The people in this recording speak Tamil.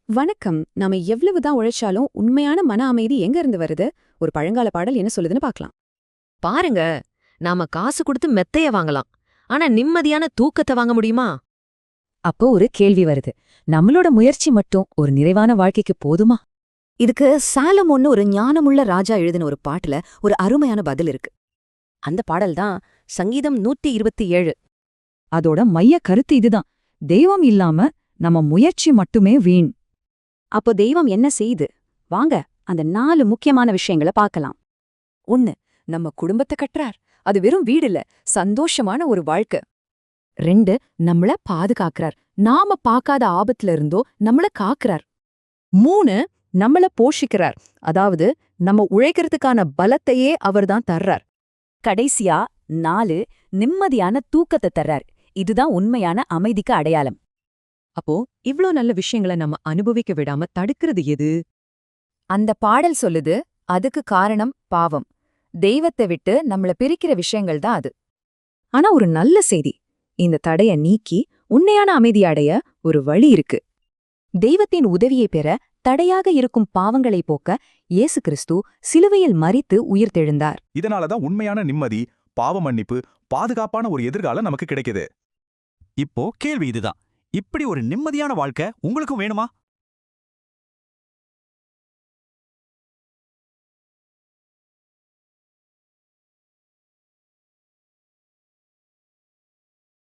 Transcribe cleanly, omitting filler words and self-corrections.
வணக்கம். நாம எவ்வளவுதான் உழைச்சாலும் உண்மையான மன அமைதி எங்க இருந்து வருது? ஒரு பழங்கால பாடல் என்ன சொல்லுதுன்னு பார்க்கலாம். பாருங்க, நாம காசு கொடுத்து மெத்தைய வாங்கலாம். ஆனா நிம்மதியான தூக்கத்தை வாங்க முடியுமா? அப்போ ஒரு கேள்வி வருது. நம்மளோட முயற்சி மட்டும் ஒரு நிறைவான வாழ்க்கைக்கு போதுமா? இதுக்கு சாலமோன்னு ஒரு ஞானமுள்ள ராஜா எழுதின ஒரு பாட்டுல ஒரு அருமையான பதில் இருக்கு. அந்த பாடல் தான் சங்கீதம் 127. அதோட மைய கருத்து இதுதான். தெய்வம் இல்லாம நம்ம முயற்சி மட்டுமே வீண். அப்போ தெய்வம் என்ன செய்யுது? வாங்க, அந்த 4 முக்கியமான விஷயங்களை பார்க்கலாம். 1. நம்ம குடும்பத்தை கட்டுறார். அது வெறும் வீடு இல்ல, சந்தோஷமான ஒரு வாழ்க்கை. 2. நம்மள பாதுகாக்கிறார். நாம பார்க்காத ஆபத்துல இருந்தோ நம்மள காக்கிறார். 3. நம்மள போஷிக்கிறார். அதாவது நம்ம உழைக்கிறதுக்கான பலத்தையே அவர்தான் தர்றார். கடைசியா 4. நிம்மதியான தூக்கத்தை தர்றார். இதுதான் உண்மையான அமைதிக்கு அடையாளம். அப்போ இவ்ளோ நல்ல விஷயங்களை நம்ம அனுபவிக்க விடாம தடுக்கிறது எது? அந்த பாடல் சொல்லுது, அதுக்கு காரணம் பாவம். தெய்வத்தை விட்டு நம்மள பிரிக்கிற விஷயங்கள் தான் அது. ஆனா ஒரு நல்ல செய்தி, இந்த தடைய நீக்கி உண்மையான அமைதி அடைய ஒரு வழி இருக்கு. தெய்வத்தின் உதவியை பெற தடையாக இருக்கும் பாவங்களை போக்க இயேசு கிறிஸ்து சிலுவையில் மரித்து உயிர்த்தெழுந்தார். இதனாலதான் உண்மையான நிம்மதி, பாவ மன்னிப்பு, பாதுகாப்பான ஒரு எதிர்காலம் நமக்கு கிடைக்குது. இப்போ கேள்வி இதுதான். இப்படி ஒரு நிம்மதியான வாழ்க்கை உங்களுக்கும் வேணுமா?